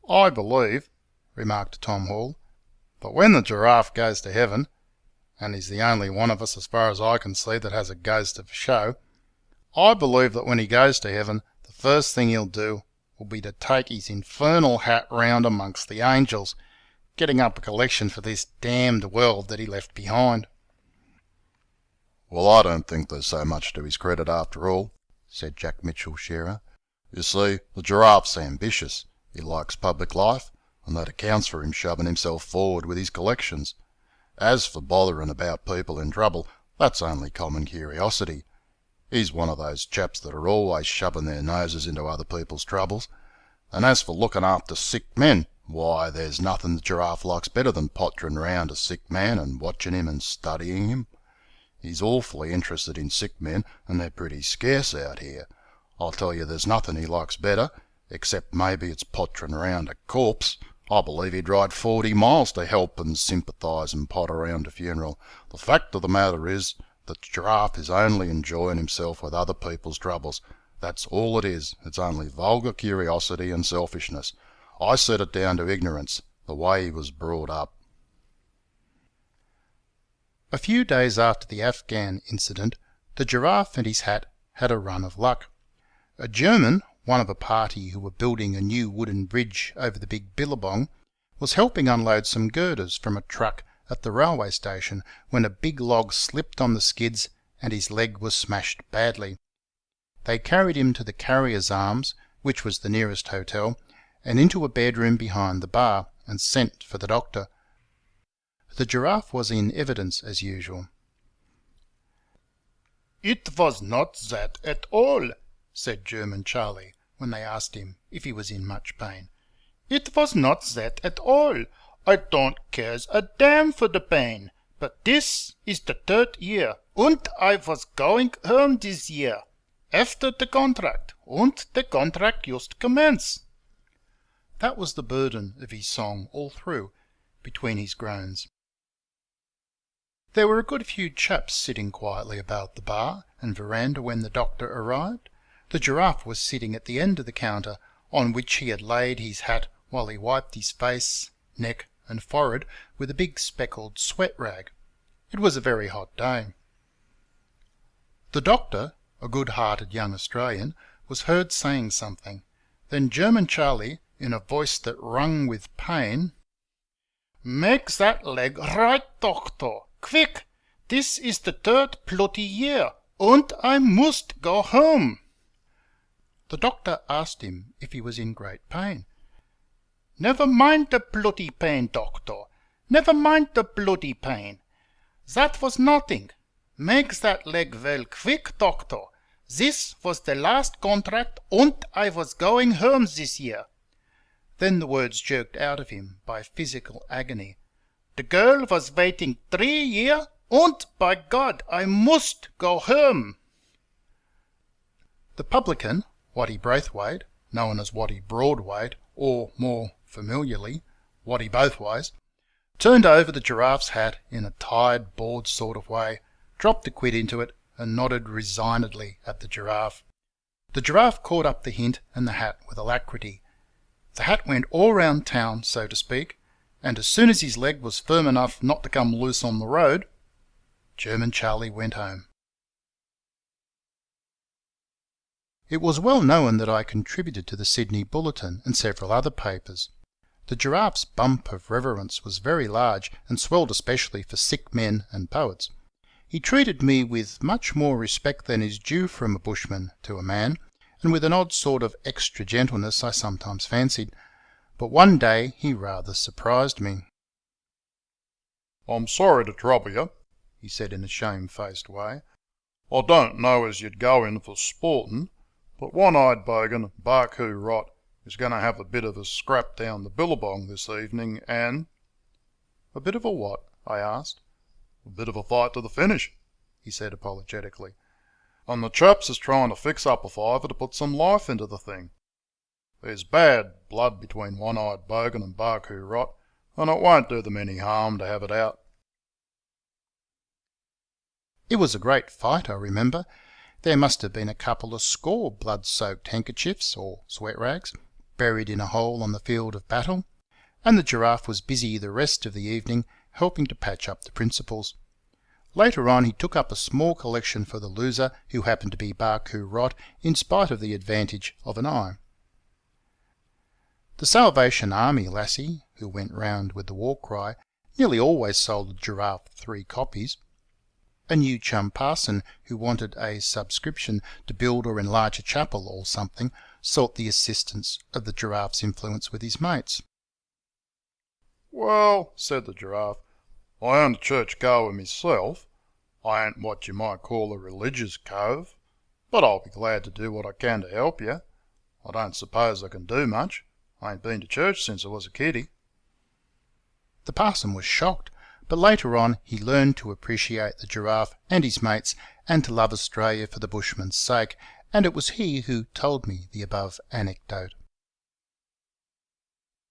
"I believe," remarked Tom Hall, "that when the giraffe goes to heaven, and he's the only one of us as far as I can see that has a ghost of a show, I believe that when he goes to heaven the first thing he'll do will be to take his infernal hat round amongst the angels, getting up a collection for this damned world that he left behind." "Well, I don't think there's so much to his credit after all," said Jack Mitchell, sharer. "You see, the giraffe's ambitious. He likes public life, and that accounts for him shoving himself forward with his collections. As for bothering about people in trouble, that's only common curiosity. He's one of those chaps that are always shoving their noses into other people's troubles. And as for looking after sick men, why, there's nothing the giraffe likes better than pottering round a sick man and watching him and studying him. He's awfully interested in sick men, and they're pretty scarce out here. I'll tell you there's nothing he likes better, except maybe it's pottering round a corpse. I believe he'd ride 40 miles to help and sympathise and potter round a funeral. The fact of the matter is that the giraffe is only enjoying himself with other people's troubles. That's all it is. It's only vulgar curiosity and selfishness. I set it down to ignorance, the way he was brought up." A few days after the Afghan incident, the giraffe and his hat had a run of luck. A German, one of a party who were building a new wooden bridge over the big billabong, was helping unload some girders from a truck at the railway station when a big log slipped on the skids and his leg was smashed badly. They carried him to the Carrier's Arms, which was the nearest hotel, and into a bedroom behind the bar, and sent for the doctor. The giraffe was in evidence as usual. "It was not that at all," said German Charlie, when they asked him if he was in much pain. "It was not that at all. I don't cares a damn for the pain. But this is the 3rd year, and I was going home this year, after the contract, and the contract just commence." That was the burden of his song all through, between his groans. There were a good few chaps sitting quietly about the bar and verandah when the doctor arrived. The giraffe was sitting at the end of the counter, on which he had laid his hat while he wiped his face, neck, and forehead with a big speckled sweat rag. It was a very hot day. The doctor, a good-hearted young Australian, was heard saying something. Then German Charlie, in a voice that rung with pain, "Make that leg right, doctor, quick! This is the 3rd bloody year, and I must go home." The doctor asked him if he was in great pain. "Never mind the bloody pain, doctor. Never mind the bloody pain. That was nothing. Make that leg well quick, doctor. This was the last contract, and I was going home this year." Then the words jerked out of him by physical agony. "The girl was waiting 3 year, and by God, I must go home." The publican, Watty Braithwaite, known as Watty Broadwaite, or, more familiarly, Watty Bothways, turned over the giraffe's hat in a tired, bored sort of way, dropped a quid into it, and nodded resignedly at the giraffe. The giraffe caught up the hint and the hat with alacrity. The hat went all round town, so to speak, and as soon as his leg was firm enough not to come loose on the road, German Charlie went home. It was well known that I contributed to the Sydney Bulletin and several other papers. The giraffe's bump of reverence was very large, and swelled especially for sick men and poets. He treated me with much more respect than is due from a bushman to a man, and with an odd sort of extra gentleness I sometimes fancied. But one day he rather surprised me. "I'm sorry to trouble you," he said in a shamefaced way. "I don't know as you'd go in for sporting, but One-Eyed Bogan, Barcoo Rot, is going to have a bit of a scrap down the billabong this evening, and—" "A bit of a what?" I asked. "A bit of a fight to the finish," he said apologetically. "And the chaps is trying to fix up a fiver to put some life into the thing. There's bad blood between One-Eyed Bogan and Barcoo Rot, and it won't do them any harm to have it out." It was a great fight, I remember. There must have been a couple of score blood-soaked handkerchiefs, or sweat rags, buried in a hole on the field of battle, and the Giraffe was busy the rest of the evening helping to patch up the principals. Later on he took up a small collection for the loser, who happened to be Barcoo Rot, in spite of the advantage of an eye. The Salvation Army lassie, who went round with the war cry, nearly always sold the Giraffe 3 copies. A new chum parson, who wanted a subscription to build or enlarge a chapel or something, sought the assistance of the Giraffe's influence with his mates. "Well," said the Giraffe, "I ain't a church goer myself. I ain't what you might call a religious cove, but I'll be glad to do what I can to help you. I don't suppose I can do much. I ain't been to church since I was a kiddie." The parson was shocked, but later on he learned to appreciate the Giraffe and his mates and to love Australia for the bushman's sake, and it was he who told me the above anecdote.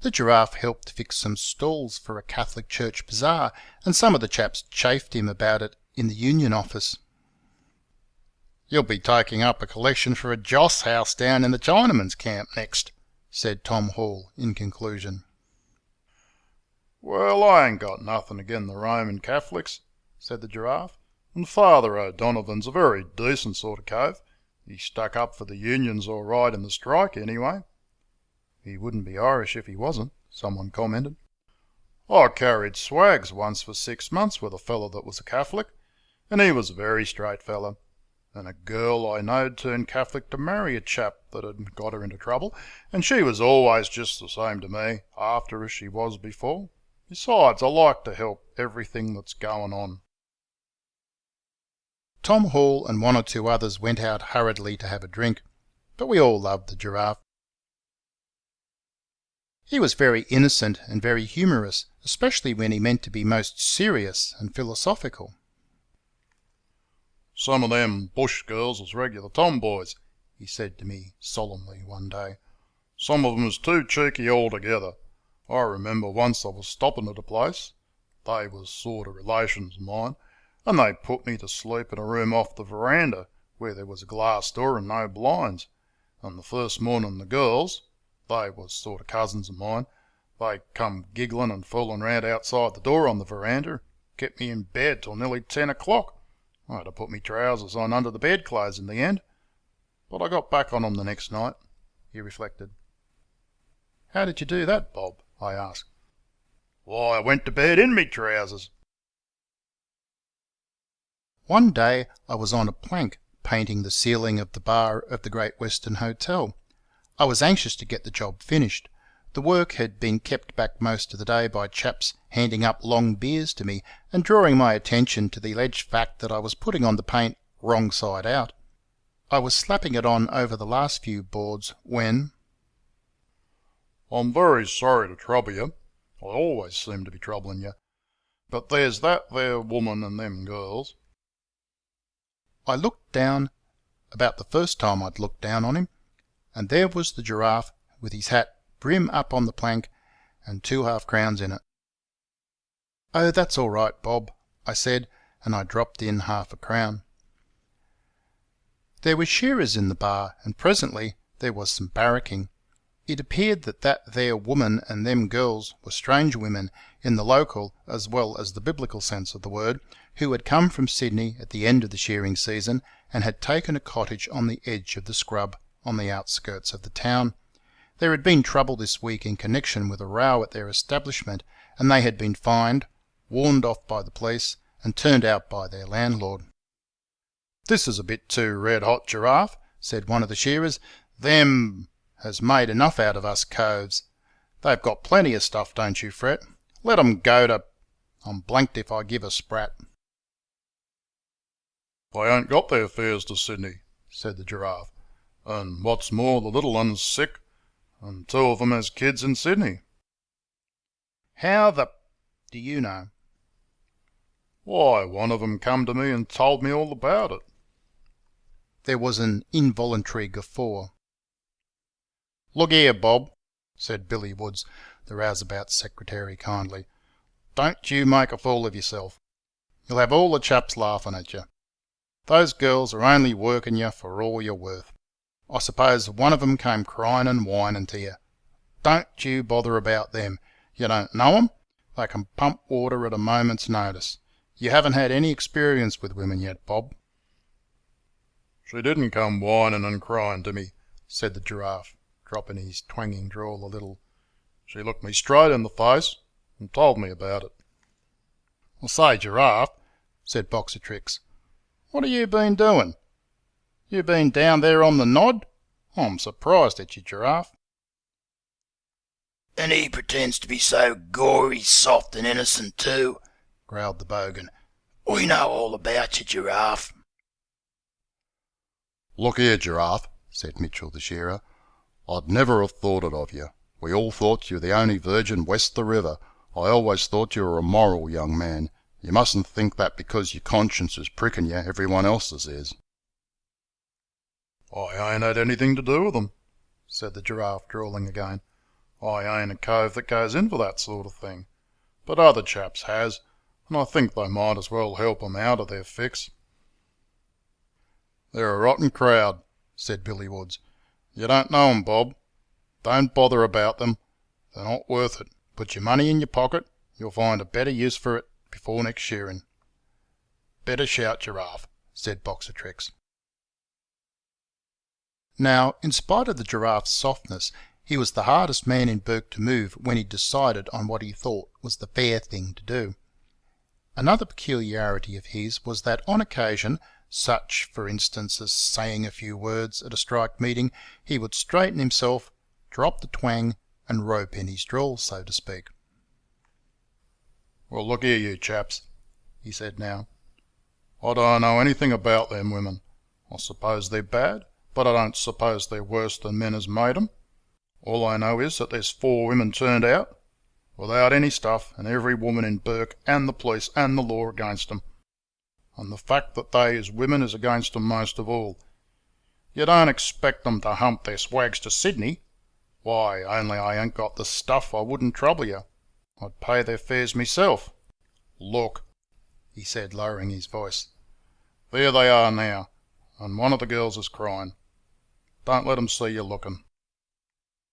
The Giraffe helped fix some stalls for a Catholic church bazaar, and some of the chaps chaffed him about it in the Union office. "You'll be taking up a collection for a joss house down in the Chinaman's camp next," said Tom Hall in conclusion. "Well, I ain't got nothing agin the Roman Catholics," said the Giraffe, "and Father O'Donovan's a very decent sort of cove. He stuck up for the Unions all right in the strike, anyway." "He wouldn't be Irish if he wasn't," someone commented. "I carried swags once for 6 months with a fellow that was a Catholic, and he was a very straight fellow. And a girl I knowed turned Catholic to marry a chap that had got her into trouble, and she was always just the same to me after as she was before. Besides, I like to help everything that's going on." Tom Hall and 1 or 2 others went out hurriedly to have a drink, but we all loved the Giraffe. He was very innocent and very humorous, especially when he meant to be most serious and philosophical. "Some of them bush girls is regular tomboys," he said to me solemnly one day. "Some of 'em is too cheeky altogether. I remember once I was stopping at a place. They was sort of relations of mine, and they put me to sleep in a room off the verandah where there was a glass door and no blinds, and the first morning the girls, they was sort of cousins of mine, they come giggling and fooling round outside the door on the verandah, kept me in bed till nearly 10 o'clock. I had to put my trousers on under the bedclothes in the end. But I got back on 'em the next night," he reflected. "How did you do that, Bob?" I asked. "Why, I went to bed in me trousers." One day I was on a plank painting the ceiling of the bar of the Great Western Hotel. I was anxious to get the job finished. The work had been kept back most of the day by chaps handing up long beers to me and drawing my attention to the alleged fact that I was putting on the paint wrong side out. I was slapping it on over the last few boards when... "I'm very sorry to trouble you. I always seem to be troubling you. But there's that there woman and them girls." I looked down, about the first time I'd looked down on him, and there was the Giraffe with his hat brim up on the plank and 2 half-crowns in it. "Oh, that's all right, Bob," I said, and I dropped in half a crown. There were shearers in the bar, and presently there was some barracking. It appeared that there woman and them girls were strange women in the local as well as the biblical sense of the word, who had come from Sydney at the end of the shearing season and had taken a cottage on the edge of the scrub on the outskirts of the town. There had been trouble this week in connection with a row at their establishment, and they had been fined, warned off by the police, and turned out by their landlord. "This is a bit too red-hot, Giraffe," said one of the shearers. "Them has made enough out of us coves. They've got plenty of stuff, don't you fret. Let 'em go to... I'm blanked if I give a sprat." "They ain't got their fares to Sydney," said the Giraffe, "and what's more, the little one's sick, and 2 of 'em has kids in Sydney." "How the... do you know?" "Why, one of 'em come to me and told me all about it." There was an involuntary guffaw. "Look here, Bob," said Billy Woods, the rouseabout secretary, kindly. "Don't you make a fool of yourself. You'll have all the chaps laughing at you. Those girls are only working you for all you're worth. I suppose one of 'em came crying and whining to you Don't you bother about them. You don't know 'em. They can pump water at a moment's notice. You haven't had any experience with women yet, Bob." "She didn't come whining and crying to me," said the Giraffe, dropping his twanging drawl a little. "She looked me straight in the face and told me about it." "Well, say, Giraffe," said Boxer Tricks, "what have you been doing? You been down there on the nod? I'm surprised at you, Giraffe." "And he pretends to be so gory, soft and innocent too," growled the Bogan. "We know all about you, Giraffe." "Look here, Giraffe," said Mitchell the shearer, "I'd never have thought it of you. We all thought you the only virgin west the river. I always thought you were a moral young man. You mustn't think that because your conscience is pricking you, everyone else's is." "I ain't had anything to do with them," said the Giraffe, drawling again. "I ain't a cove that goes in for that sort of thing. But other chaps has, and I think they might as well help 'em out of their fix." "They're a rotten crowd," said Billy Woods. "You don't know 'em, Bob. Don't bother about them. They're not worth it. Put your money in your pocket. You'll find a better use for it before next shearing." "Better shout, Giraffe," said Boxer Tricks. Now, in spite of the Giraffe's softness, he was the hardest man in Bourke to move when he decided on what he thought was the fair thing to do. Another peculiarity of his was that on occasion, such, for instance, as saying a few words at a strike meeting, he would straighten himself, drop the twang, and rope in his drawl, so to speak. "Well, look here, you chaps," he said now. "I don't know anything about them women. I suppose they're bad, but I don't suppose they're worse than men has made 'em. All I know is that there's 4 women turned out, without any stuff, and every woman in Bourke and the police and the law against 'em. And the fact that they is women is against 'em most of all. You don't expect 'em to hump their swags to Sydney. Why, only I ain't got the stuff I wouldn't trouble you. I'd pay their fares myself. Look," he said, lowering his voice, "there they are now, and one of the girls is crying. Don't let 'em see you looking."